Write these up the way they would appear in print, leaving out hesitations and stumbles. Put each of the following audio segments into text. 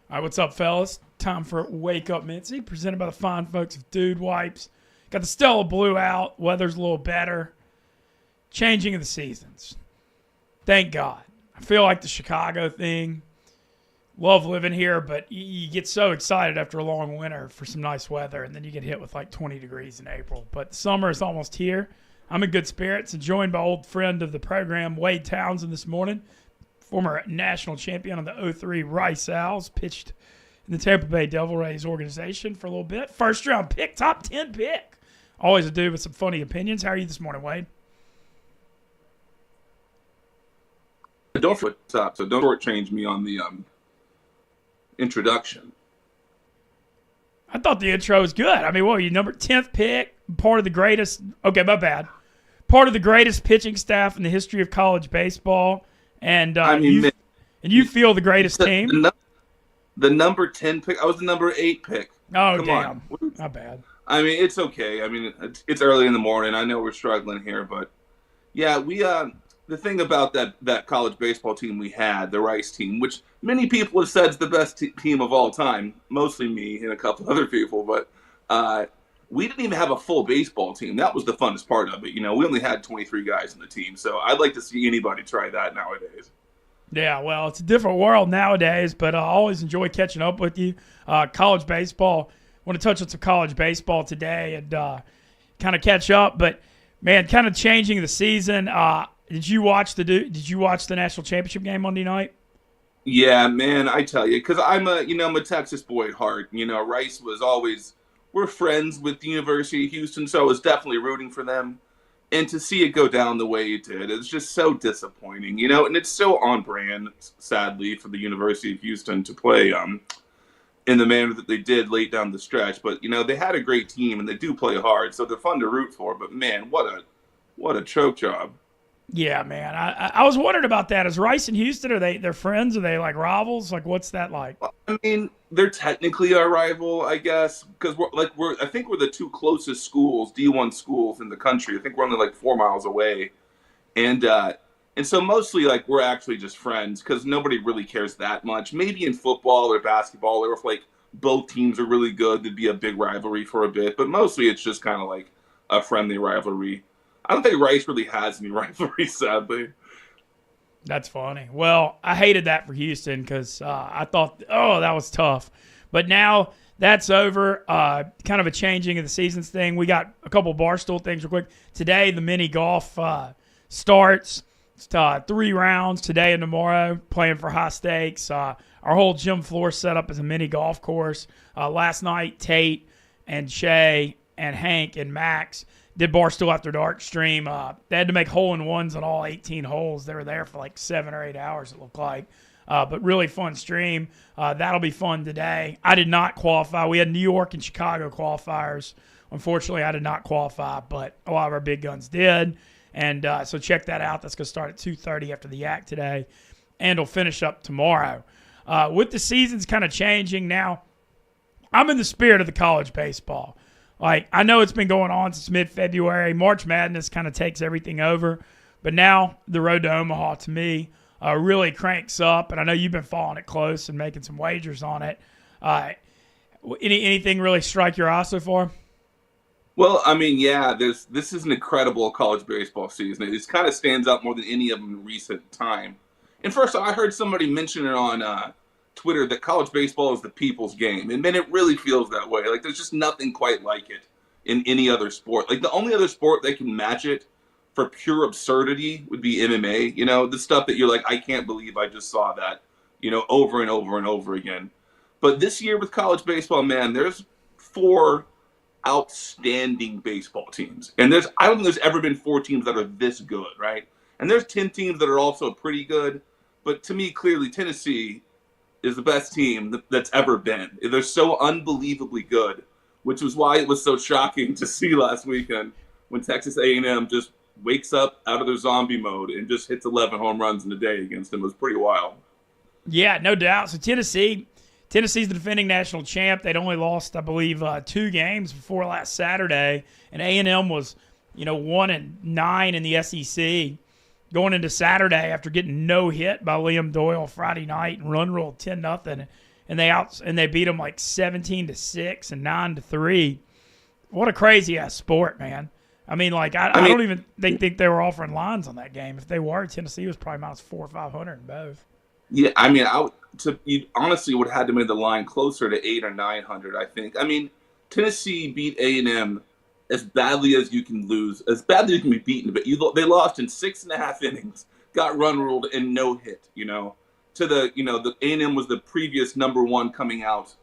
All right, what's up, fellas? Time for Wake Up Mintzy, presented by the fine folks of Dude Wipes. Got the Stella Blue out. Weather's a little better. Changing of the seasons. Thank God. I feel like the Chicago thing. Love living here, but you get so excited after a long winter for some nice weather, and then you get hit with like 20 degrees in April. But summer is almost here. I'm in good spirits and joined by old friend of the program, Wade Townsend, this morning. Former national champion on the 03 Rice Owls, pitched in the Tampa Bay Devil Rays organization for a little bit. First round pick, top 10 pick. Always a dude with some funny opinions. How are you this morning, Wade? Don't shortchange me on the introduction. I thought the intro was good. I mean, what were you, number 10th pick, part of the greatest, okay, my bad, part of the greatest pitching staff in the history of college baseball, and you feel the greatest team? The number 10 pick, I was the number 8 pick. Oh, Come damn. on. Not bad. I mean, it's okay. I mean, it's early in the morning. I know we're struggling here, but yeah, the thing about that college baseball team we had, the Rice team, which many people have said is the best team of all time, mostly me and a couple other people, but we didn't even have a full baseball team. That was the funnest part of it. You know, we only had 23 guys in the team, so I'd like to see anybody try that nowadays. Yeah, well, it's a different world nowadays, but I always enjoy catching up with you. College baseball, want to touch on some college baseball today and kind of catch up, but man, kind of changing the season. Did you watch the national championship game Monday night? Yeah, man, I tell you, because I'm a Texas boy at heart. You know, Rice was always, we're friends with the University of Houston, so I was definitely rooting for them. And to see it go down the way it did, it's just so disappointing, you know. And it's so on brand, sadly, for the University of Houston to play in the manner that they did late down the stretch. But you know, they had a great team and they do play hard, so they're fun to root for. But man, what a choke job. Yeah, man. I was wondering about that. Is Rice and Houston, they're friends? Are they like rivals? Like, what's that like? I mean, they're technically our rival, I guess, because I think we're the two closest schools, D1 schools in the country. I think we're only like 4 miles away, and so mostly like we're actually just friends because nobody really cares that much. Maybe in football or basketball, or if like both teams are really good, there'd be a big rivalry for a bit. But mostly it's just kind of like a friendly rivalry. I don't think Rice really has any rivalry, sadly. That's funny. Well, I hated that for Houston because I thought, that was tough. But now that's over. Kind of a changing of the seasons thing. We got a couple Barstool things real quick. Today, the mini golf starts. It's 3 rounds today and tomorrow, playing for high stakes. Our whole gym floor set up as a mini golf course. Last night, Tate and Shay and Hank and Max did Barstool After Dark stream. They had to make hole-in-ones on all 18 holes. They were there for like 7 or 8 hours, it looked like. But really fun stream. That'll be fun today. I did not qualify. We had New York and Chicago qualifiers. Unfortunately, I did not qualify, but a lot of our big guns did. And so check that out. That's going to start at 2:30 after the Yak today. And it'll finish up tomorrow. With the seasons kind of changing now, I'm in the spirit of the college baseball. Like, I know it's been going on since mid-February. March Madness kind of takes everything over. But now the road to Omaha, to me, really cranks up. And I know you've been following it close and making some wagers on it. Anything really strike your eye so far? Well, I mean, yeah, this is an incredible college baseball season. It kind of stands out more than any of them in recent time. And first, I heard somebody mention it on Twitter that college baseball is the people's game. And man, it really feels that way. Like, there's just nothing quite like it in any other sport. Like, the only other sport that can match it for pure absurdity would be MMA. You know, the stuff that you're like, I can't believe I just saw that, you know, over and over and over again. But this year with college baseball, man, there's 4 outstanding baseball teams. And I don't think there's ever been 4 teams that are this good, right? And there's 10 teams that are also pretty good. But to me, clearly, Tennessee is the best team that's ever been. They're so unbelievably good, which was why it was so shocking to see last weekend when Texas A&M just wakes up out of their zombie mode and just hits 11 home runs in a day against them. It was pretty wild. Yeah, no doubt. So Tennessee's the defending national champ. They'd only lost, I believe, 2 games before last Saturday, and A&M was, 1-9 in the SEC. Going into Saturday after getting no hit by Liam Doyle Friday night and run ruled 10-0 and they beat them like 17-6 and 9-3. What a crazy ass sport, man. I mean, like I don't even think they were offering lines on that game. If they were, Tennessee was probably minus 400 or 500 in both. Yeah, I mean, you honestly would have had to make the line closer to 800 or 900. I think. I mean, Tennessee beat A&M as badly as you can lose, as badly as you can be beaten. But they lost in 6.5 innings, got run ruled, and no hit. The A&M was the previous number one coming out,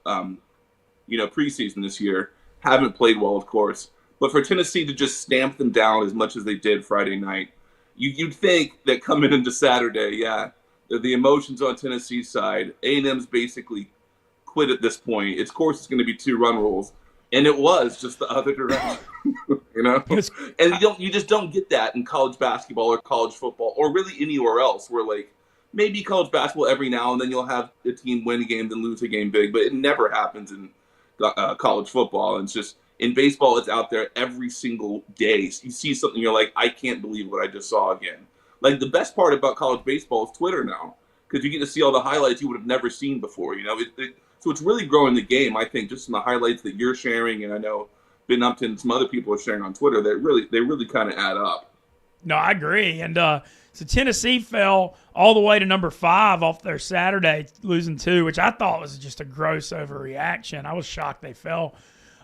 preseason this year. Haven't played well, of course. But for Tennessee to just stamp them down as much as they did Friday night, you'd think that coming into Saturday, the emotions on Tennessee's side, A&M's basically quit at this point. Of course, it's going to be 2-run rules. And it was just the other direction, And you just don't get that in college basketball or college football or really anywhere else where, like, maybe college basketball every now and then you'll have a team win a game then lose a game big, but it never happens in college football. And it's just in baseball, it's out there every single day. So you see something, you're like, I can't believe what I just saw again. Like, the best part about college baseball is Twitter now, because you get to see all the highlights you would have never seen before. So it's really growing the game, I think, just in the highlights that you're sharing, and I know Ben Upton and some other people are sharing on Twitter. They really kind of add up. No, I agree. And so Tennessee fell all the way to number 5 off their Saturday, losing 2, which I thought was just a gross overreaction. I was shocked they fell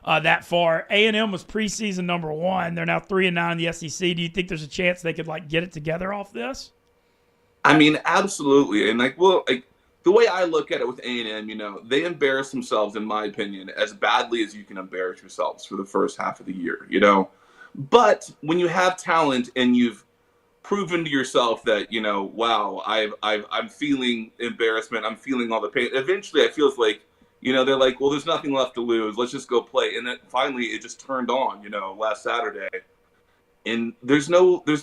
that far. A&M was preseason number 1. They're now 3-9 in the SEC. Do you think there's a chance they could get it together off this? I mean, absolutely. And the way I look at it with A&M, they embarrass themselves, in my opinion, as badly as you can embarrass yourselves for the first half of the year. But when you have talent and you've proven to yourself that wow, I'm feeling embarrassment, I'm feeling all the pain. Eventually, it feels like they're like, well, there's nothing left to lose. Let's just go play. And then finally, it just turned on. Last Saturday, and there's no that's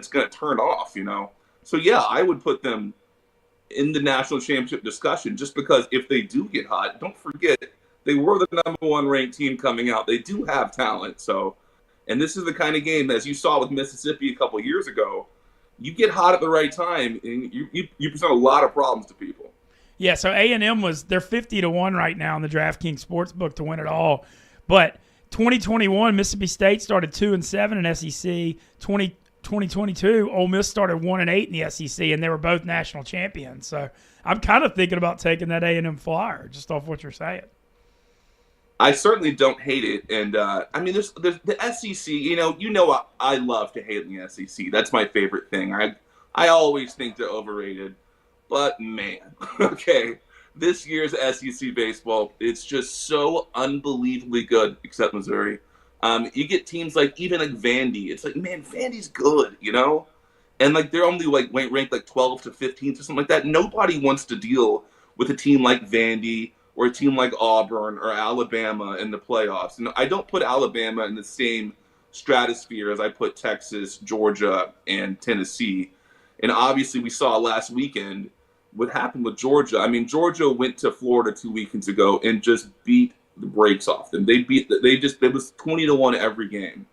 going to turn off. So yeah, I would put them in the national championship discussion just because if they do get hot, don't forget they were the number 1 ranked team coming out. They do have talent. So, and this is the kind of game, as you saw with Mississippi a couple of years ago, you get hot at the right time and you present a lot of problems to people. Yeah, so A&M they're 50-1 right now in the DraftKings Sportsbook to win it all. But 2021, Mississippi State started 2-7 in SEC. 2022, Ole Miss started 1-8 in the SEC, and they were both national champions. So I'm kind of thinking about taking that A&M flyer just off what you're saying. I certainly don't hate it, and I mean, there's the SEC. I love to hate in the SEC. That's my favorite thing. I always think they're overrated, but man, okay, this year's SEC baseball, it's just so unbelievably good. Except Missouri. You get teams like Vandy. It's like, man, Vandy's good, and they're only ranked 12th to 15th or something like that. Nobody wants to deal with a team like Vandy or a team like Auburn or Alabama in the playoffs. And I don't put Alabama in the same stratosphere as I put Texas, Georgia, and Tennessee. And obviously, we saw last weekend what happened with Georgia. I mean, Georgia went to Florida 2 weekends ago and just beat the brakes off them. It was 20-1 every game.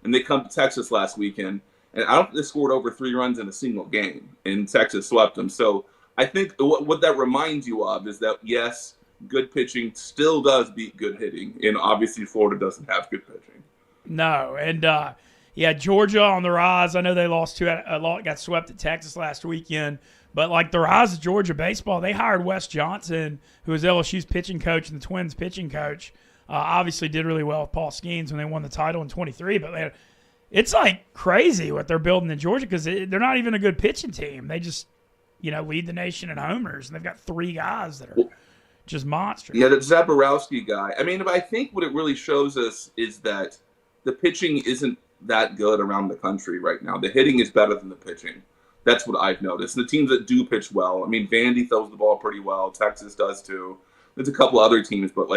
And they come to Texas last weekend, and I don't think they scored over 3 runs in a single game, and Texas swept them. So I think what that reminds you of is that, yes, good pitching still does beat good hitting, and obviously Florida doesn't have good pitching. No, and Georgia on the rise. I know they lost got swept at Texas last weekend. But the rise of Georgia baseball, they hired Wes Johnson, who was LSU's pitching coach and the Twins pitching coach. Obviously did really well with Paul Skeens when they won the title in 23. But it's crazy what they're building in Georgia because they're not even a good pitching team. They just, lead the nation in homers. And they've got 3 guys that are just monsters. Yeah, the Zaborowski guy. I mean, I think what it really shows us is that the pitching isn't that good around the country right now. The hitting is better than the pitching. That's what I've noticed. The teams that do pitch well, I mean, Vandy throws the ball pretty well. Texas does too. There's a couple other teams, but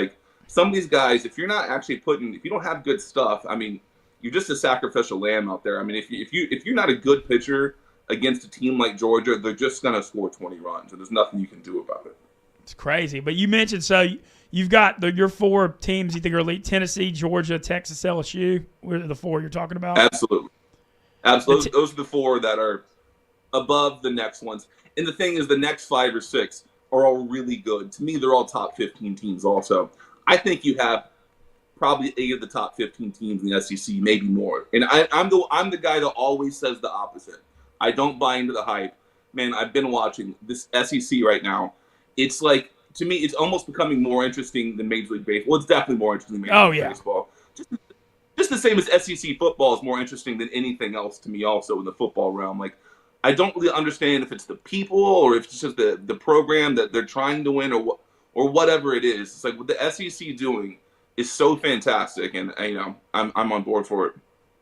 some of these guys, if you're not actually if you don't have good stuff, I mean, you're just a sacrificial lamb out there. I mean, if you're not a good pitcher against a team like Georgia, they're just gonna score 20 runs, and there's nothing you can do about it. It's crazy. But you mentioned you've got your 4 teams you think are elite: Tennessee, Georgia, Texas, LSU. What are the 4 you're talking about? Absolutely. Those are the 4 that are above the next ones. And the thing is, the next 5 or 6 are all really good. To me, they're all top 15 teams also. I think you have probably 8 of the top 15 teams in the SEC, maybe more. And I'm the guy that always says the opposite. I don't buy into the hype. Man, I've been watching this SEC right now. It's like, to me, it's almost becoming more interesting than Major League Baseball. Well, it's definitely more interesting than Major League Baseball. Just the same as SEC football is more interesting than anything else to me also in the football realm. Like, I don't really understand if it's the people or if it's just the program that they're trying to win or whatever it is. It's like what the SEC doing is so fantastic, and I'm on board for it.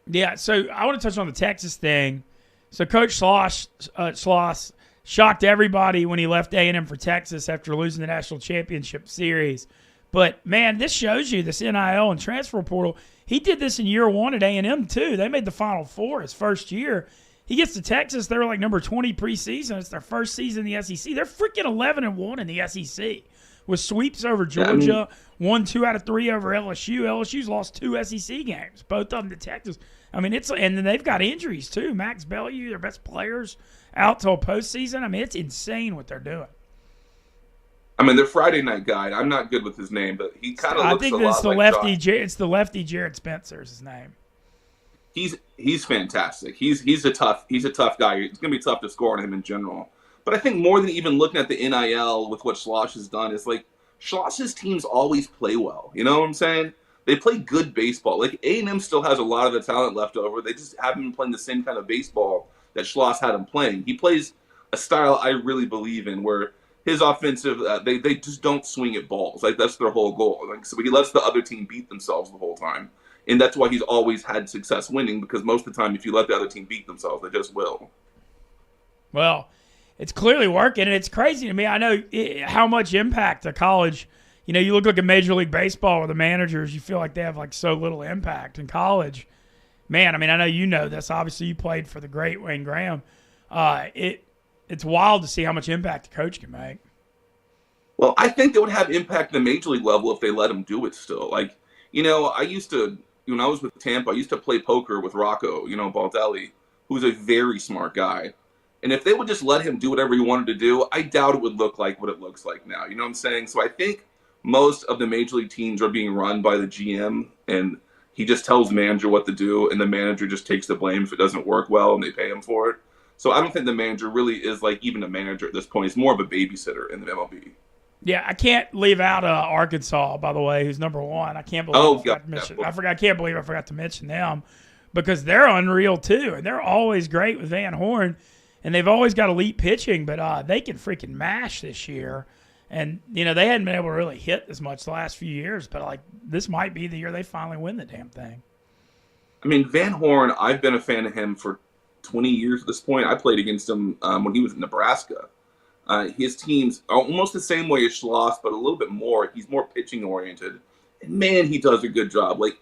Yeah, so I want to touch on the Texas thing. So Coach Schloss shocked everybody when he left A&M for Texas after losing the national championship series. But, man, this shows you this NIL and transfer portal. He did this in year one at A&M, too. They made the Final Four his first year. He gets to Texas. They were like number 20 preseason. It's their first season in the SEC. They're freaking 11-1 in the SEC with sweeps over Georgia, 1 2 out of 3 over LSU. LSU's lost 2 SEC games, both of them to Texas. I mean, and then they've got injuries, too. Max Bellew, their best players, out till postseason. I mean, it's insane what they're doing. I mean, their Friday night guy, I'm not good with his name, but he kind of looks a lot like Josh. It's the lefty Jared Spencer's his name. He's fantastic. He's a tough guy. It's gonna be tough to score on him in general. But I think more than even looking at the NIL with what Schloss has done is like Schloss's teams always play well. You know what I'm saying? They play good baseball. Like A&M still has a lot of the talent left over. They just haven't been playing the same kind of baseball that Schloss had him playing. He plays a style I really believe in, where his offensive they just don't swing at balls. Like that's their whole goal. Like so he lets the other team beat themselves the whole time. And that's why he's always had success winning, because most of the time, if you let the other team beat themselves, they just will. Well, it's clearly working, and it's crazy to me. I know how much impact a college, you look like a Major League Baseball where the managers, you feel like they have like so little impact in college. Man, I mean, I know you know this. Obviously, you played for the great Wayne Graham. It's wild to see how much impact a coach can make. Well, I think it would have impact at the Major League level if they let him do it still. Like, I used to, when I was with Tampa, I used to play poker with Rocco, Baldelli, who's a very smart guy. And if they would just let him do whatever he wanted to do, I doubt it would look like what it looks like now. You know what I'm saying? So I think most of the Major League teams are being run by the GM, and he just tells the manager what to do, and the manager just takes the blame if it doesn't work well, and they pay him for it. So I don't think the manager really is like even a manager at this point. He's more of a babysitter in the MLB. Yeah, I can't leave out Arkansas, by the way, who's number 1. I can't believe I can't believe I forgot to mention them, because they're unreal too, and they're always great with Van Horn, and they've always got elite pitching, but they can freaking mash this year. And they hadn't been able to really hit as much the last few years, but like this might be the year they finally win the damn thing. I mean, Van Horn, I've been a fan of him for 20 years at this point. I played against him when he was in Nebraska. His team's almost the same way as Schloss, but a little bit more. He's more pitching oriented, and man, he does a good job. Like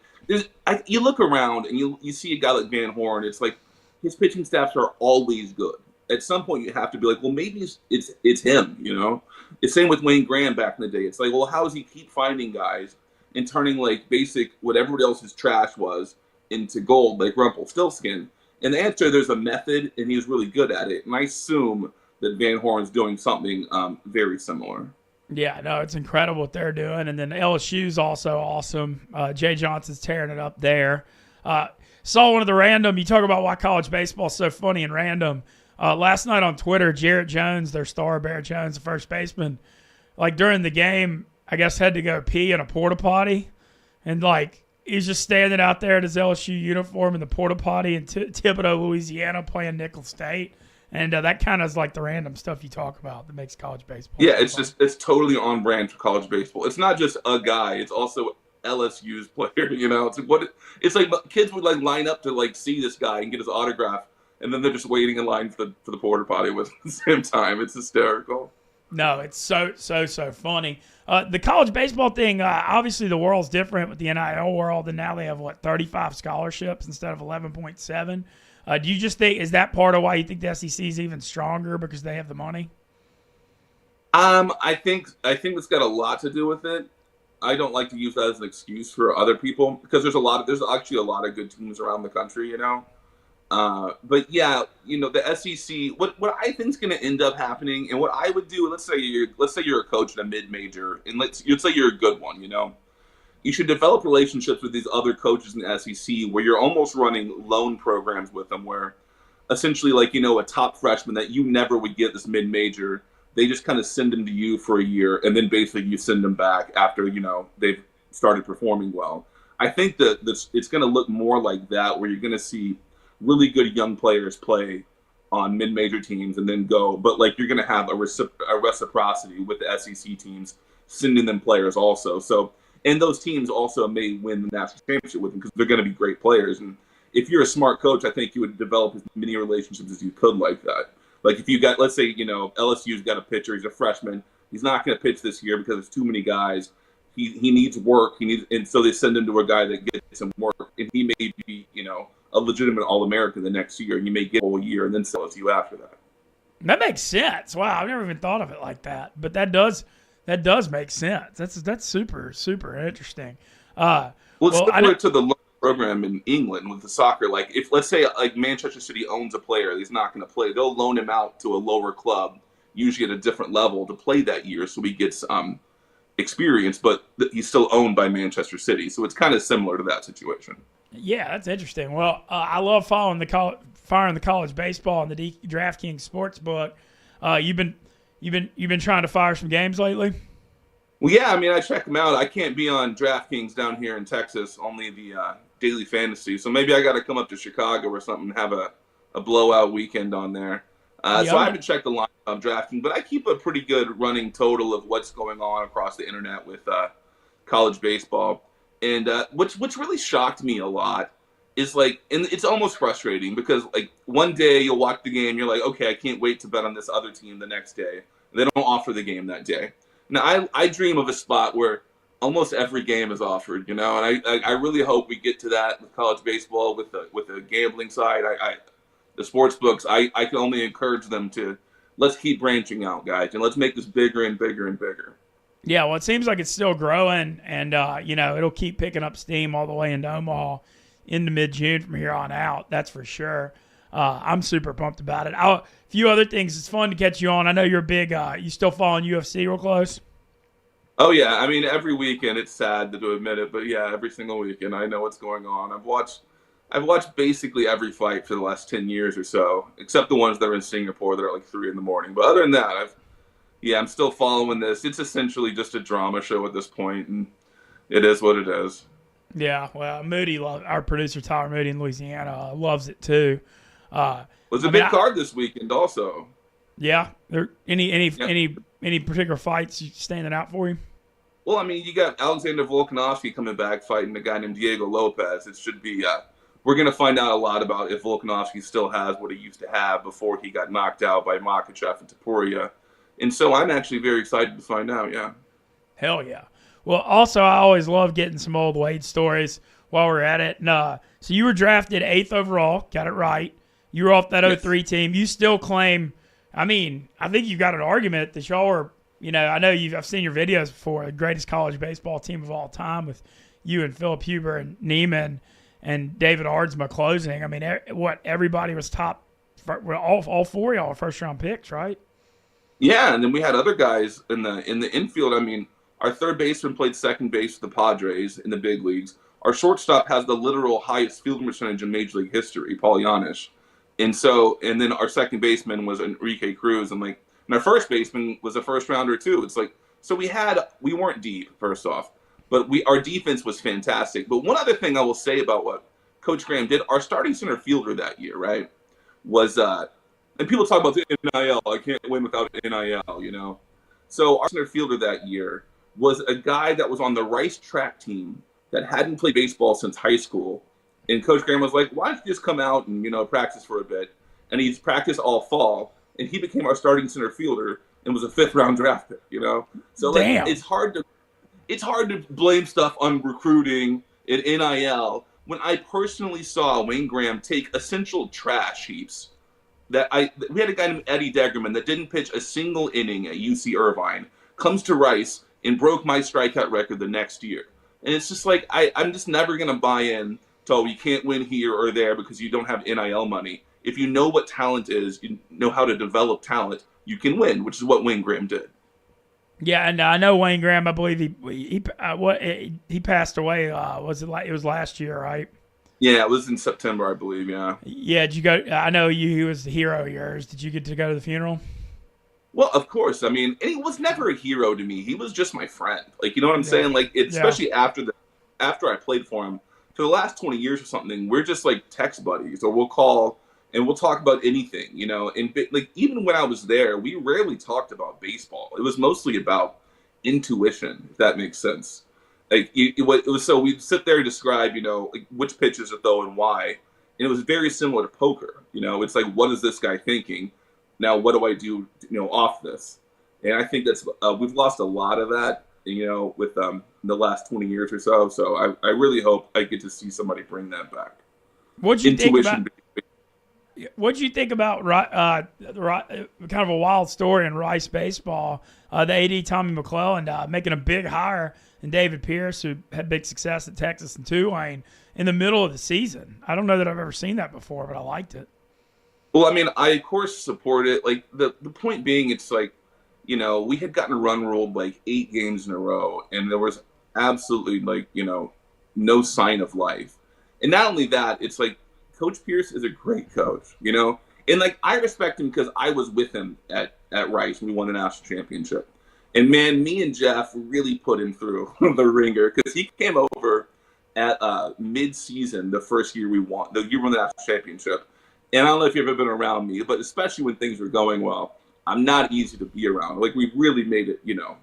you look around and you see a guy like Van Horn. It's like his pitching staffs are always good. At some point, you have to be like, well, maybe it's him. It's same with Wayne Graham back in the day. It's like, well, how does he keep finding guys and turning like basic what everybody else's trash was into gold, like Rumpelstiltskin? And the answer, there's a method, and he was really good at it. And I assume that Van Horn's doing something very similar. Yeah, no, it's incredible what they're doing. And then LSU's also awesome. Jay Johnson's tearing it up there. Saw one of the random, you talk about why college baseball is so funny and random. Last night on Twitter, Jarrett Jones, their star, Barrett Jones, the first baseman, like during the game, I guess had to go pee in a porta potty. And like he's just standing out there in his LSU uniform in the porta potty in Thibodaux, Louisiana, playing Nickel State. And that kind of is like the random stuff you talk about that makes college baseball. Yeah, it's totally on brand for college baseball. It's not just a guy; it's also LSU's player. It's like kids would like line up to like see this guy and get his autograph, and then they're just waiting in line for the porta potty with at the same time. It's hysterical. No, it's so funny. The college baseball thing, obviously the world's different with the NIL world, and now they have 35 scholarships instead of 11.7. Do you just think, is that part of why you think the SEC is even stronger because they have the money? I think it's got a lot to do with it. I don't like to use that as an excuse for other people because there's actually a lot of good teams around the country, But yeah, the SEC. What I think is going to end up happening, and what I would do. Let's say you're a coach at a mid major, and let's say you're a good one. You should develop relationships with these other coaches in the SEC where you're almost running loan programs with them, where essentially, like, a top freshman that you never would get this mid major, they just kind of send them to you for a year, and then basically you send them back after they've started performing well. I think that it's going to look more like that, where you're going to see really good young players play on mid-major teams and then go, but like you're going to have a reciprocity with the SEC teams sending them players also. So, and those teams also may win the national championship with them because they're going to be great players. And if you're a smart coach, I think you would develop as many relationships as you could like that. Like if you got, let's say, LSU's got a pitcher, he's a freshman, he's not going to pitch this year because there's too many guys. He needs work. And so they send him to a guy that gets him work, and he may be, a legitimate All-American the next year. You may get a whole year and then sell it to you after that. That makes sense. Wow, I've never even thought of it like that. But that does make sense. That's super, super interesting. It's similar to the loan program in England with the soccer. Like if, let's say, like Manchester City owns a player, he's not going to play. They'll loan him out to a lower club, usually at a different level, to play that year, so he gets experience. But he's still owned by Manchester City, so it's kind of similar to that situation. Yeah, that's interesting. Well, I love following the college baseball and the DraftKings sports book. You've been trying to fire some games lately. Well, yeah, I mean, I check them out. I can't be on DraftKings down here in Texas, only the daily fantasy. So maybe I got to come up to Chicago or something and have a blowout weekend on there. So I haven't checked the line on DraftKings, but I keep a pretty good running total of what's going on across the internet with college baseball. And what's really shocked me a lot is like, and it's almost frustrating because like one day you'll watch the game, you're like, okay, I can't wait to bet on this other team the next day. They don't offer the game that day. Now I dream of a spot where almost every game is offered, and I really hope we get to that with college baseball with the gambling side. The sports books, I can only encourage them to let's keep branching out, guys, and let's make this bigger and bigger and bigger. Yeah, well, it seems like it's still growing, and it'll keep picking up steam all the way into Omaha into mid-June from here on out. That's for sure. I'm super pumped about it. A few other things. It's fun to catch you on. I know you're big. You still following UFC real close? Oh yeah, I mean every weekend. It's sad to admit it, but yeah, every single weekend I know what's going on. I've watched basically every fight for the last 10 years or so, except the ones that are in Singapore that are like 3 a.m. But other than that, I'm still following this. It's essentially just a drama show at this point, and it is what it is. Yeah, well, our producer Tyler Moody in Louisiana loves it too. Was a big card this weekend also. Yeah, any particular fights standing out for you? Well, I mean, you got Alexander Volkanovski coming back fighting a guy named Diego Lopez. It should be. We're going to find out a lot about if Volkanovski still has what he used to have before he got knocked out by Makhachev and Topuria. And so I'm actually very excited to find out, yeah. Hell yeah. Well, also, I always love getting some old Wade stories while we're at it. And, so you were drafted 8th overall. Got it right. You were off that 03 team. You still claim, I think you've got an argument that y'all were, I know I've seen your videos before, the greatest college baseball team of all time with you and Philip Huber and Neiman and David Ardsma closing. I mean, everybody was top. All 4 of y'all were first-round picks, right? Yeah, and then we had other guys in the infield. I mean, our third baseman played second base for the Padres in the big leagues. Our shortstop has the literal highest fielding percentage in Major League history, Paul Yanish. And then our second baseman was Enrique Cruz, and our first baseman was a first rounder too. It's like, so we weren't deep, first off, but our defense was fantastic. But one other thing I will say about what Coach Graham did, our starting center fielder that year, right, was and people talk about the NIL. I can't win without NIL, So our center fielder that year was a guy that was on the Rice track team that hadn't played baseball since high school. And Coach Graham was like, why don't you just come out and, practice for a bit? And he's practiced all fall, and he became our starting center fielder and was a 5th-round draft pick, So it's hard to blame stuff on recruiting and NIL when I personally saw Wayne Graham take essential trash heaps. We had a guy named Eddie Degerman that didn't pitch a single inning at UC Irvine, comes to Rice and broke my strikeout record the next year. And it's just like I'm just never going to buy in So you can't win here or there because you don't have NIL money. If you know what talent is, you know how to develop talent, you can win, which is what Wayne Graham did. Yeah, and I know Wayne Graham. I believe he passed away. It was last year, right? Yeah, it was in September, I believe. Yeah. Yeah. Did you go? I know he was the hero of yours. Did you get to go to the funeral? Well, of course. I mean, and he was never a hero to me. He was just my friend. Like, you know what I'm saying? Like, especially after I played for him for the last 20 years or something, we're just like text buddies, or we'll call and we'll talk about anything, you know. And like, even when I was there, we rarely talked about baseball. It was mostly about intuition, if that makes sense. Like, it was so we'd sit there and describe, you know, like which pitches to throw and why. And it was very similar to poker. You know, it's like, what is this guy thinking? Now, what do I do, you know, off this? And I think that's we've lost a lot of that, you know, with the last 20 years or so. So I really hope I get to see somebody bring that back. What'd you think about? What'd you think about kind of a wild story in Rice baseball? The AD Tommy McClelland making a big hire in David Pierce, who had big success at Texas and Tulane in the middle of the season. I don't know that I've ever seen that before, but I liked it. Well, I mean, I of course support it. Like the point being, it's like, you know, we had gotten run ruled like 8 games in a row, and there was absolutely, like, you know, no sign of life. And not only that, it's like Coach Pierce is a great coach, you know, and like I respect him because I was with him at Rice when we won the national championship. And man, me and Jeff really put him through the ringer because he came over at mid-season the first year we won the national championship. And I don't know if you've ever been around me, but especially when things were going well, I'm not easy to be around. Like, we really made it, you know,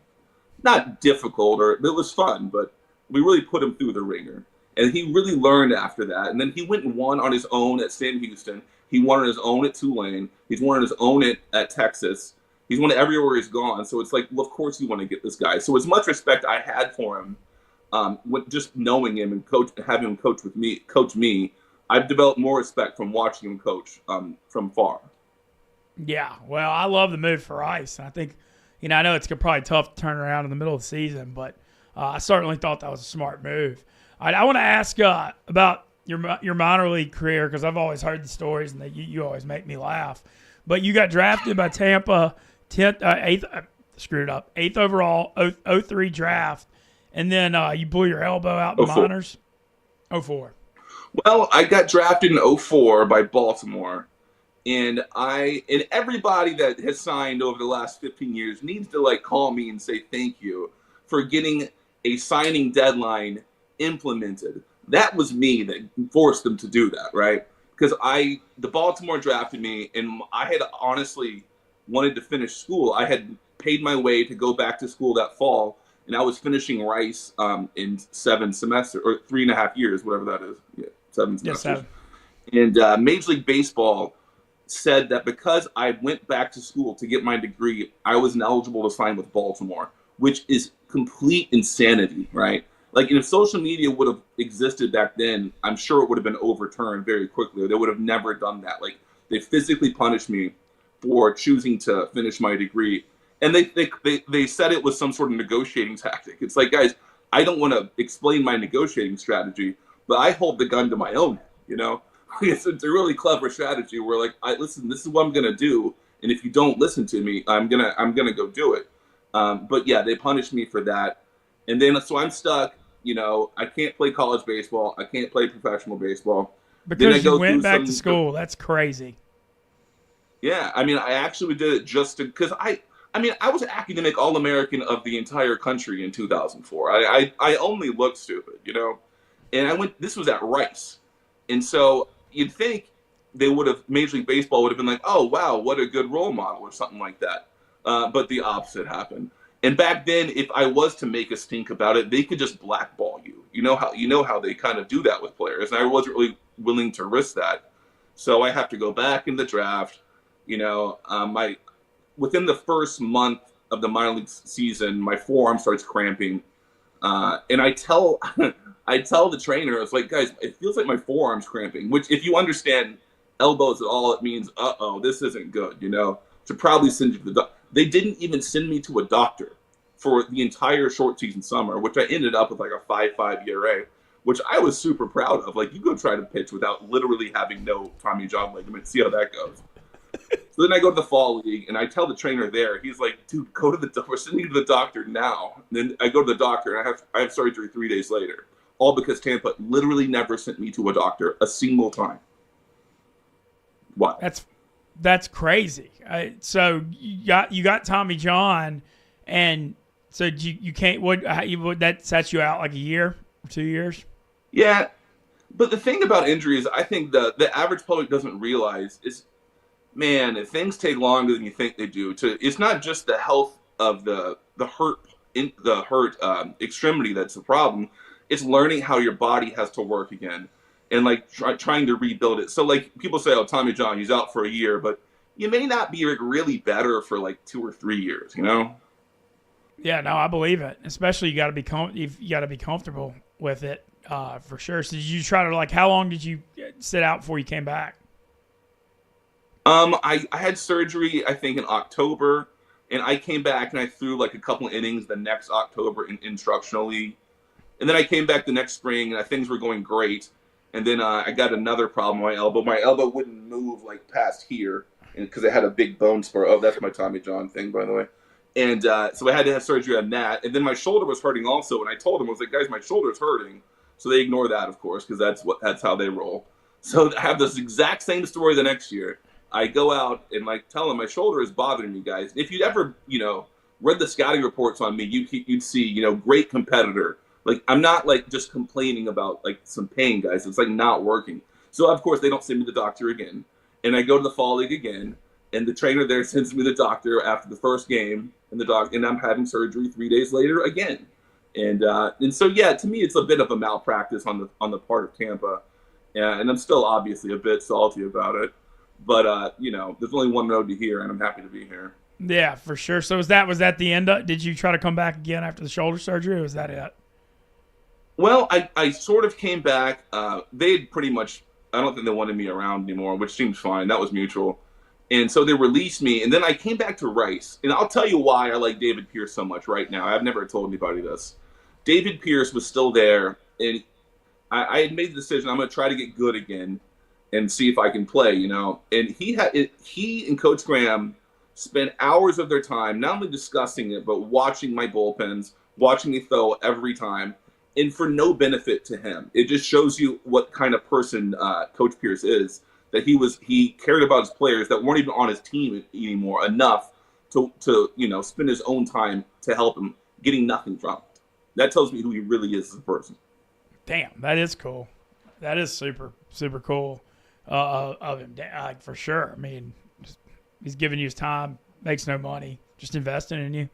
not difficult, or it was fun, but we really put him through the ringer. And he really learned after that. And then he went and won on his own at Sam Houston. He won on his own at Tulane. He's won on his own at Texas. He's won everywhere he's gone. So it's like, well, of course you want to get this guy. So as much respect I had for him, with just knowing him and having him coach me, I've developed more respect from watching him coach from far. Yeah, well, I love the move for Rice. I think, you know, I know it's probably tough to turn around in the middle of the season, but I certainly thought that was a smart move. All right, I want to ask about your minor league career, because I've always heard the stories and you always make me laugh. But you got drafted by Tampa, 8th overall, 03 draft, and then you blew your elbow out in the minors. 04. Well, I got drafted in 04 by Baltimore, and everybody that has signed over the last 15 years needs to like call me and say thank you for getting a signing deadline implemented. That was me that forced them to do that, right? Because the Baltimore drafted me, and I had honestly wanted to finish school. I had paid my way to go back to school that fall, and I was finishing Rice in 7 semesters, or 3.5 years, whatever that is. Yeah, 7 semesters. Yes, 7. And Major League Baseball said that because I went back to school to get my degree, I was ineligible to sign with Baltimore, which is complete insanity, right? Like, if social media would have existed back then, I'm sure it would have been overturned very quickly. They would have never done that. Like, they physically punished me for choosing to finish my degree. And they said it was some sort of negotiating tactic. It's like, guys, I don't want to explain my negotiating strategy, but I hold the gun to my own head, you know? It's a really clever strategy where, like, listen, this is what I'm going to do. And if you don't listen to me, I'm gonna go do it. But yeah, they punished me for that. And then, so I'm stuck. You know, I can't play college baseball. I can't play professional baseball. Because you went back to school. That's crazy. Yeah, I mean, I actually did it just because I was academic All-American of the entire country in 2004. I only looked stupid, you know? And this was at Rice. And so you'd think Major League Baseball would have been like, oh, wow, what a good role model or something like that. But the opposite happened. And back then, if I was to make a stink about it, they could just blackball you. You know how they kind of do that with players. And I wasn't really willing to risk that. So I have to go back in the draft. You know, within the first month of the minor league season, my forearm starts cramping. And I tell the trainer, it's like, guys, it feels like my forearm's cramping, which if you understand elbows at all, it means, this isn't good, you know, should probably send you to the doctor. They didn't even send me to a doctor for the entire short season summer, which I ended up with like a 5.5 ERA, which I was super proud of. Like, you go try to pitch without literally having no Tommy John ligament, see how that goes. So then I go to the fall league, and I tell the trainer there, he's like, dude, go to the doctor. We're sending you to the doctor now. And then I go to the doctor, and I have surgery 3 days later, all because Tampa literally never sent me to a doctor a single time. Wow. That's crazy. So you got Tommy John, and so you can't. Would that sets you out like a year or 2 years? Yeah, but the thing about injuries, I think the average public doesn't realize is, man, if things take longer than you think they do, it's not just the health of the hurt extremity that's the problem. It's learning how your body has to work again, and like trying to rebuild it. So like people say, oh, Tommy John, he's out for a year, but you may not be like really better for like 2 or 3 years, you know? Yeah, no, I believe it. Especially you got to be comfortable with it for sure. So did you try to like? How long did you sit out before you came back? I had surgery, I think, in October, and I came back and I threw like a couple of innings the next October in instructional league. And then I came back the next spring and things were going great. And then I got another problem with my elbow. My elbow wouldn't move like past here because it had a big bone spur. Oh, that's my Tommy John thing, by the way. And so I had to have surgery on that. And then my shoulder was hurting also. And I told them, I was like, guys, my shoulder's hurting. So they ignore that, of course, because that's how they roll. So I have this exact same story the next year. I go out and like tell them my shoulder is bothering me, guys. If you'd ever, read the scouting reports on me, you'd see, great competitor. Like, I'm not like just complaining about like some pain, guys. It's like not working. So of course they don't send me to the doctor again. And I go to the fall league again, and the trainer there sends me to the doctor after the first game, and I'm having surgery 3 days later again. And so yeah, to me it's a bit of a malpractice on the part of Tampa. Yeah, and I'm still obviously a bit salty about it. But there's only one road to here, and I'm happy to be here. Yeah, for sure. So was that the end? Did you try to come back again after the shoulder surgery, or was that it? Well, I sort of came back. They pretty much, I don't think they wanted me around anymore, which seems fine. That was mutual. And so they released me, and then I came back to Rice. And I'll tell you why I like David Pierce so much right now. I've never told anybody this. David Pierce was still there, and I had made the decision I'm going to try to get good again and see if I can play, And he and Coach Graham spent hours of their time not only discussing it, but watching my bullpens, watching me throw every time, and for no benefit to him. It just shows you what kind of person Coach Pierce is, that he cared about his players that weren't even on his team anymore enough to spend his own time to help him, getting nothing from it. That tells me who he really is as a person. Damn, that is cool. That is super, super cool of him, for sure. I mean, he's giving you his time, makes no money, just investing in you.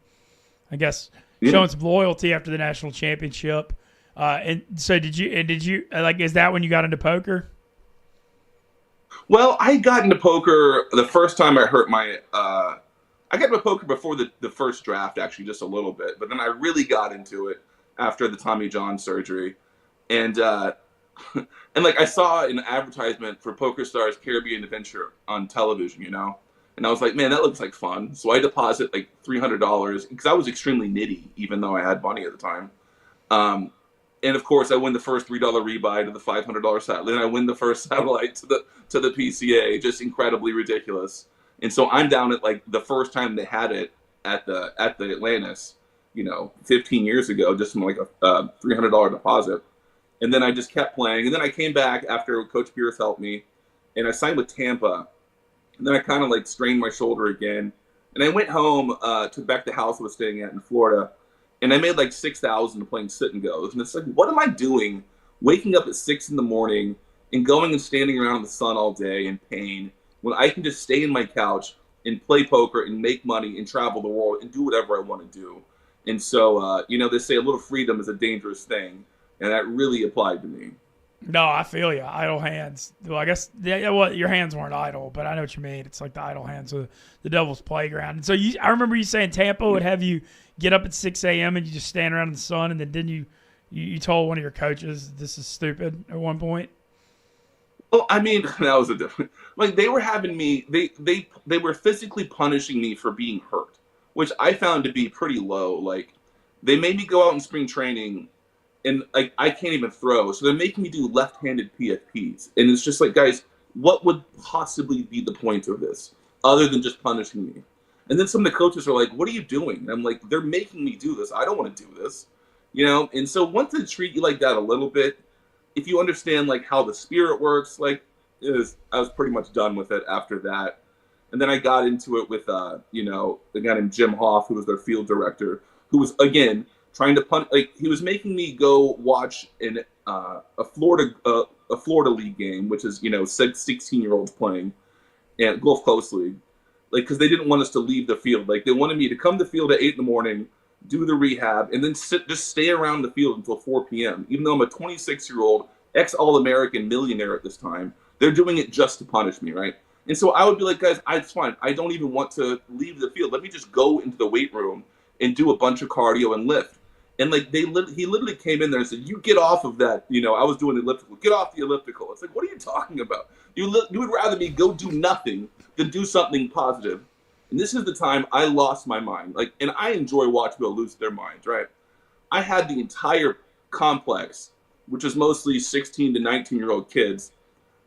I guess showing some loyalty after the national championship. And so did you like, is that when you got into poker? Well, I got into poker the first time I hurt my I got into poker before the first draft, actually, just a little bit. But then I really got into it after the Tommy John surgery. And and like I saw an advertisement for PokerStars Caribbean Adventure on television, and I was like, man, that looks like fun. So I deposit like $300 because I was extremely nitty, even though I had money at the time. And of course, I win the first $3 rebuy to the $500 satellite. Then I win the first satellite to the PCA. Just incredibly ridiculous. And so I'm down at like the first time they had it at the Atlantis, 15 years ago, just from like a $300 deposit. And then I just kept playing. And then I came back after Coach Pierce helped me, and I signed with Tampa. And then I kind of like strained my shoulder again. And I went home, took back the house I was staying at in Florida, and I made like $6,000 playing sit and goes. And it's like, what am I doing waking up at 6 in the morning and going and standing around in the sun all day in pain when I can just stay in my couch and play poker and make money and travel the world and do whatever I want to do? And so, they say a little freedom is a dangerous thing. And that really applied to me. No, I feel you. Idle hands. Well, I guess your hands weren't idle, but I know what you mean. It's like the idle hands of the devil's playground. And so I remember you saying Tampa would have you get up at 6 a.m. and you just stand around in the sun, and then didn't you told one of your coaches this is stupid at one point? Well, I mean, that was a different. Like they were having me. They were physically punishing me for being hurt, which I found to be pretty low. Like they made me go out in spring training and like I can't even throw. So they're making me do left-handed PFPs, and it's just like, guys, what would possibly be the point of this other than just punishing me? And then some of the coaches are like, "What are you doing?" And I'm like, "They're making me do this. I don't want to do this." And so once they treat you like that a little bit, if you understand like how the spirit works, like I was pretty much done with it after that. And then I got into it with a guy named Jim Hoff, who was their field director, who was again trying to punt. Like he was making me go watch a Florida league game, which is 16-year-olds playing and Gulf Coast League, like because they didn't want us to leave the field. Like they wanted me to come to the field at 8 in the morning, do the rehab, and then just stay around the field until 4 p.m. Even though I'm a 26-year-old ex-All-American millionaire at this time, they're doing it just to punish me, right? And so I would be like, guys, it's fine. I don't even want to leave the field. Let me just go into the weight room and do a bunch of cardio and lift. And like he literally came in there and said, "You get off of that." I was doing the elliptical. Get off the elliptical. It's like, what are you talking about? You would rather me go do nothing than do something positive. And this is the time I lost my mind. Like, and I enjoy watching people lose their minds, right? I had the entire complex, which is mostly 16 to 19-year-old kids,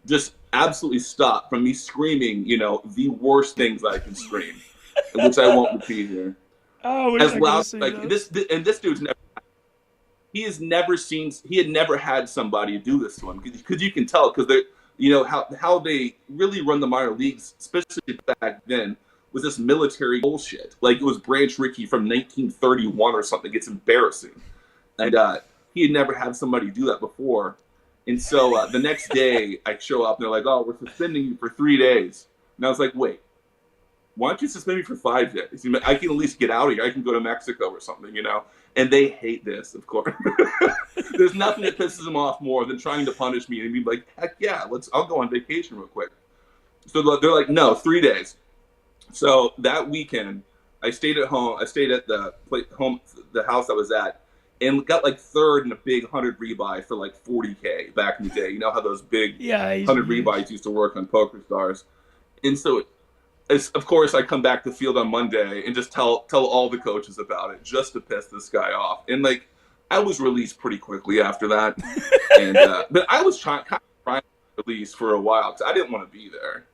just absolutely stop from me screaming, the worst things I can scream, which I won't repeat here. Oh, as loud like this, and this dude's he had never had somebody do this to him, because you can tell, because they're how they really run the minor leagues, especially back then, was this military bullshit. Like it was Branch Rickey from 1931 or something. It's embarrassing, and he had never had somebody do that before. And so the next day I show up and they're like, "Oh, we're suspending you for 3 days." And I was like, "Wait, why don't you suspend me for 5 days? I can at least get out of here. I can go to Mexico or something, And they hate this, of course. There's nothing that pisses them off more than trying to punish me and be like, "Heck yeah, I'll go on vacation real quick." So they're like, "No, 3 days." So that weekend, I stayed at home. I stayed at the house I was at, and got like third in a big 100 rebuy for like $40K back in the day. You know how those big 100 rebuys used to work on Poker Stars. And so, of course, I come back to the field on Monday and just tell all the coaches about it, just to piss this guy off. And like, I was released pretty quickly after that. And but I was trying to release for a while because I didn't want to be there.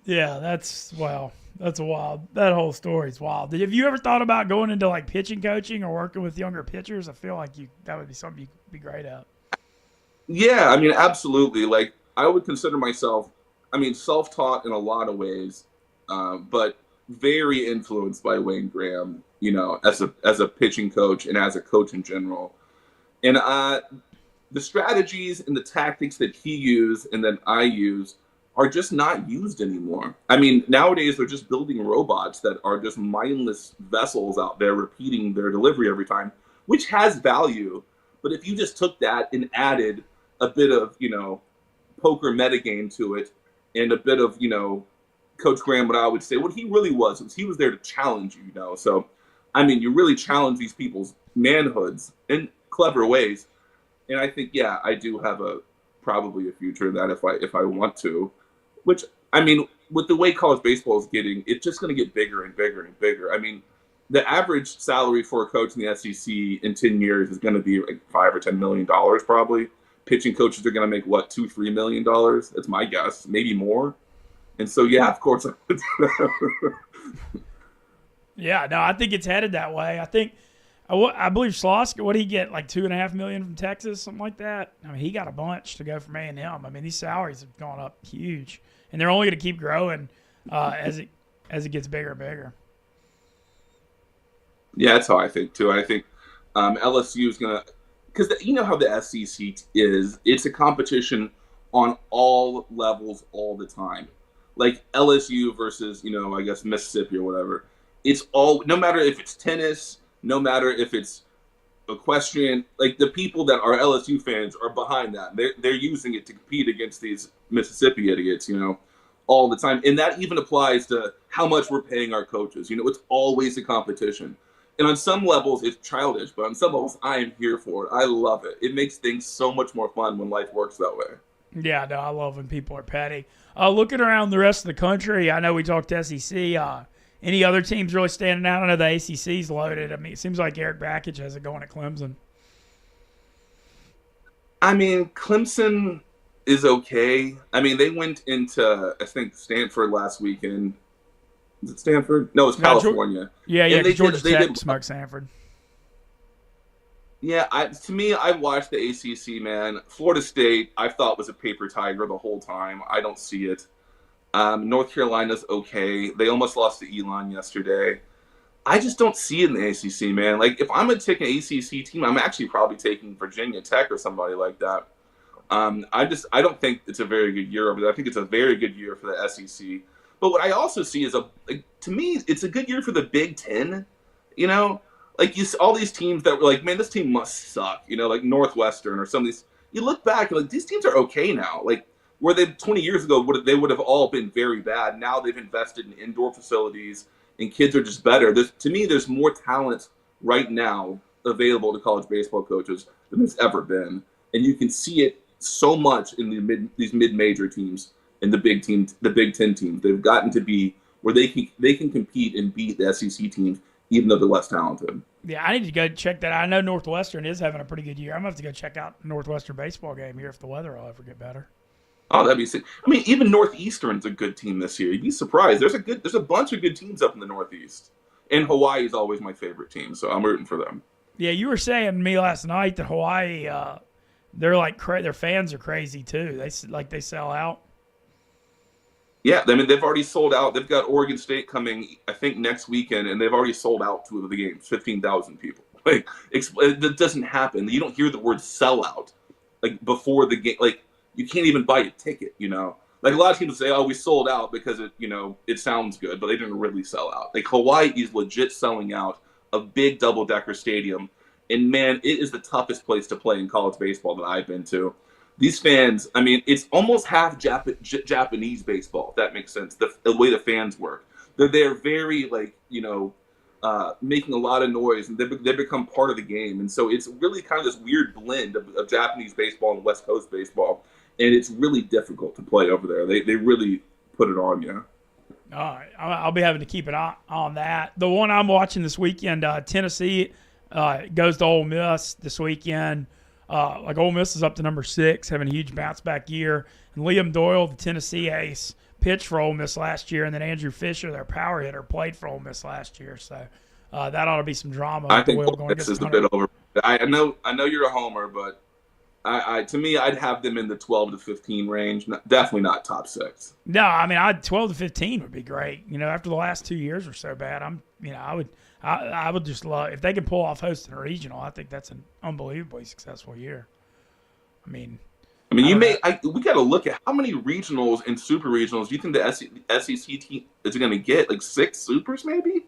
Yeah, that's wild. That's wild. That whole story's wild. Have you ever thought about going into like pitching coaching or working with younger pitchers? I feel like that would be something you'd be great at. Yeah, I mean, absolutely. Like, I would consider myself, self-taught in a lot of ways, but very influenced by Wayne Graham, as a pitching coach and as a coach in general. And the strategies and the tactics that he used and that I use are just not used anymore. I mean, nowadays they're just building robots that are just mindless vessels out there repeating their delivery every time, which has value. But if you just took that and added a bit of, poker metagame to it and a bit of, Coach Graham, what I would say, what he really was he was there to challenge you, So, you really challenge these people's manhoods in clever ways. And I think, yeah, I do have probably a future in that if I want to. Which, with the way college baseball is getting, it's just going to get bigger and bigger and bigger. The average salary for a coach in the SEC in 10 years is going to be like $5 or $10 million probably. Pitching coaches are going to make, what, $2-3 million? That's my guess, maybe more. And so, yeah, of course. Yeah, no, I think it's headed that way. I believe Sloska, what did he get, like $2.5 million from Texas, something like that? He got a bunch to go from A&M. These salaries have gone up huge, and they're only going to keep growing as it gets bigger and bigger. Yeah, that's how I think too. I think LSU is going to, because you know how the SEC is. It's a competition on all levels all the time. Like LSU versus, I guess Mississippi or whatever. It's all, no matter if it's tennis, no matter if it's equestrian, like the people that are LSU fans are behind that. They're using it to compete against these Mississippi idiots, all the time. And that even applies to how much we're paying our coaches. It's always a competition. And on some levels, it's childish, but on some levels, I am here for it. I love it. It makes things so much more fun when life works that way. Yeah, no, I love when people are petty. Looking around the rest of the country, I know we talked SEC. Any other teams really standing out? I know the ACC's loaded. It seems like Eric Bakich has it going at Clemson. I mean, Clemson is okay. I mean, they went into, I think, Stanford last weekend. Is it Stanford? No, it's Got California. yeah, And because Georgia they Tech did smoked Sanford. yeah, to me, I watched the ACC, man. Florida State, I thought was a paper tiger the whole time. I don't see it. North Carolina's okay. They almost lost to Elon yesterday. I just don't see it in the ACC, man. Like, if I'm going to take an ACC team, I'm actually probably taking Virginia Tech or somebody like that. I don't think it's a very good year over there. I think it's a very good year for the SEC. But what I also see is to me, it's a good year for the Big Ten. You know, like all these teams that were like, man, this team must suck. You know, like Northwestern or some of these. You look back and like these teams are okay now. Like where they 20 years ago they would have all been very bad. Now they've invested in indoor facilities and kids are just better. To me, there's more talent right now available to college baseball coaches than there's ever been, and you can see it so much in these mid-major teams and the Big Ten teams. They've gotten to be where they can compete and beat the SEC teams, even though they're less talented. Yeah, I need to go check that. I know Northwestern is having a pretty good year. I'm going to have to go check out the Northwestern baseball game here if the weather will ever get better. Oh, that'd be sick. I mean, even Northeastern's a good team this year. You'd be surprised. There's a bunch of good teams up in the Northeast, and Hawaii is always my favorite team, so I'm rooting for them. Yeah, you were saying to me last night that Hawaii, they're like their fans are crazy too. They sell out. Yeah, I mean they've already sold out. They've got Oregon State coming, I think, next weekend, and they've already sold out 2 of the games, 15,000 people. Like that doesn't happen. You don't hear the word sellout like before the game. Like you can't even buy a ticket. You know, like a lot of people say, "Oh, we sold out because it sounds good," but they didn't really sell out. Like Hawaii is legit selling out a big double-decker stadium, and man, it is the toughest place to play in college baseball that I've been to. These fans, I mean, it's almost half Japanese baseball, if that makes sense, the way the fans work. They're very, like, making a lot of noise, and they become part of the game. And so it's really kind of this weird blend of Japanese baseball and West Coast baseball. And it's really difficult to play over there. They really put it on you. All right, I'll be having to keep an eye on that. The one I'm watching this weekend, Tennessee goes to Ole Miss this weekend. Like Ole Miss is up to number 6, having a huge bounce back year. And Liam Doyle, the Tennessee ace, pitched for Ole Miss last year, and then Andrew Fisher, their power hitter, played for Ole Miss last year. So that ought to be some drama. I think Ole Miss is a bit over. I know you're a homer, but to me, I'd have them in the 12 to 15 range. Definitely not top 6. No, I mean, 12 to 15 would be great. After the last 2 years were so bad, I would just love if they can pull off hosting a regional. I think that's an unbelievably successful year. I mean, we got to look at how many regionals and super regionals do you think the SEC team is going to get? Like 6 supers, maybe?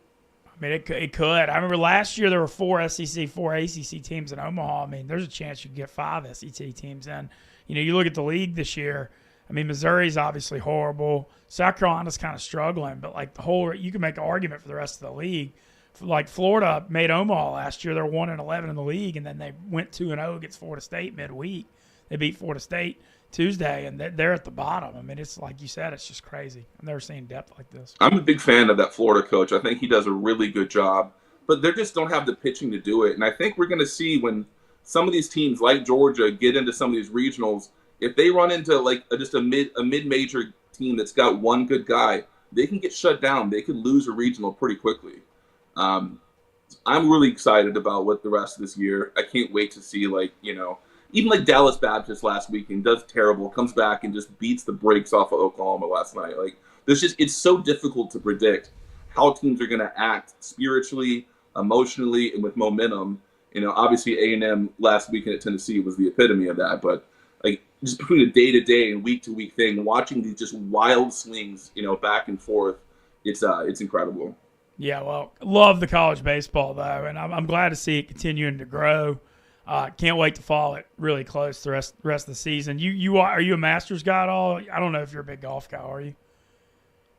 I mean, it could. I remember last year there were 4 SEC, 4 ACC teams in Omaha. I mean, there's a chance you could get 5 SEC teams in. You look at the league this year. I mean, Missouri's obviously horrible. South Carolina's kind of struggling, but like you can make an argument for the rest of the league. Like Florida made Omaha last year. They're 1-11 in the league, and then they went 2-0 against Florida State midweek. They beat Florida State Tuesday, and they're at the bottom. I mean, it's like you said, it's just crazy. I've never seen depth like this. I'm a big fan of that Florida coach. I think he does a really good job, but they just don't have the pitching to do it. And I think we're going to see when some of these teams like Georgia get into some of these regionals, if they run into like just a mid-major team that's got one good guy, they can get shut down. They could lose a regional pretty quickly. I'm really excited about what the rest of this year. I can't wait to see even like Dallas Baptist last weekend does terrible, comes back and just beats the brakes off of Oklahoma last night. Like it's so difficult to predict how teams are going to act spiritually, emotionally, and with momentum. Obviously A&M last weekend at Tennessee was the epitome of that, but like just between a day-to-day and week-to-week thing, watching these just wild swings, back and forth, it's incredible. Yeah, well, love the college baseball, though, and I'm glad to see it continuing to grow. Can't wait to follow it really close the rest of the season. Are you a Masters guy at all? I don't know if you're a big golf guy, are you?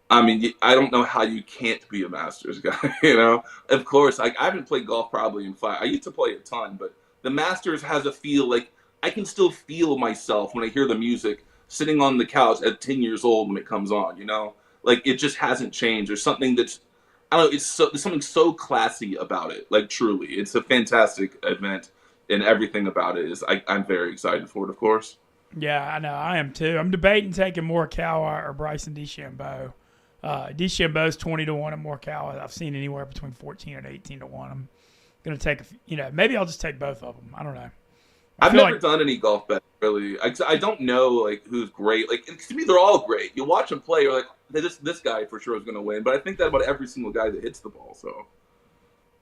I mean, I don't know how you can't be a Masters guy, Of course, I haven't played golf probably in 5. I used to play a ton, but the Masters has a feel like I can still feel myself when I hear the music sitting on the couch at 10 years old when it comes on, Like, it just hasn't changed. There's something that's I don't know, there's something so classy about it. Like truly, it's a fantastic event. and everything about it is I'm very excited for it, of course. Yeah, I know. I am too. I'm debating taking Morikawa or Bryson DeChambeau. DeChambeau's 20-1 and Morikawa I've seen anywhere between 14 and 18-1. I'm gonna take maybe I'll just take both of them. I don't know. I've never done any golf bets really. I don't know like who's great. Like to me, they're all great. You watch them play, you're like, this guy for sure is going to win. But I think that about every single guy that hits the ball. So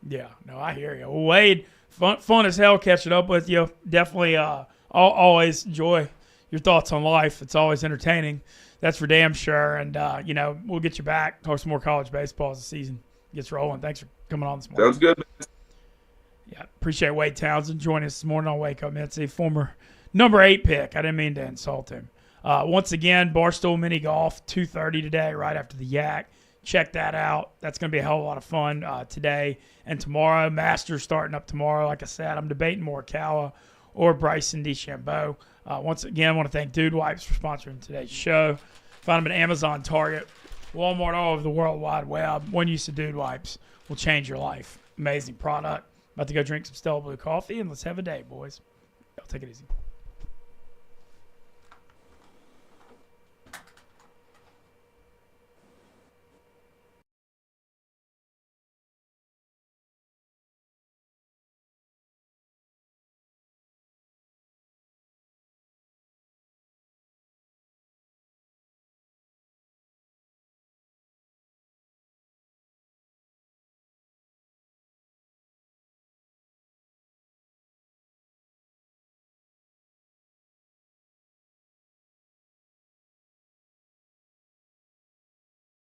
yeah, no, I hear you. Well, Wade, fun as hell catching up with you. Definitely, always enjoy your thoughts on life. It's always entertaining. That's for damn sure. And we'll get you back. Talk some more college baseball as the season gets rolling. Thanks for coming on this morning. Sounds good. Yeah, appreciate Wade Townsend joining us this morning on Wake Up Mintzy, former number 8 pick. I didn't mean to insult him. Once again, Barstool Mini Golf, 2:30 today, right after the Yak. Check that out. That's going to be a hell of a lot of fun today and tomorrow. Masters starting up tomorrow. Like I said, I'm debating Morikawa or Bryson DeChambeau. Once again, I want to thank Dude Wipes for sponsoring today's show. Find them at Amazon, Target, Walmart, all over the World Wide Web. One use of Dude Wipes will change your life. Amazing product. About to go drink some Stella Blue coffee, and let's have a day, boys. Y'all take it easy.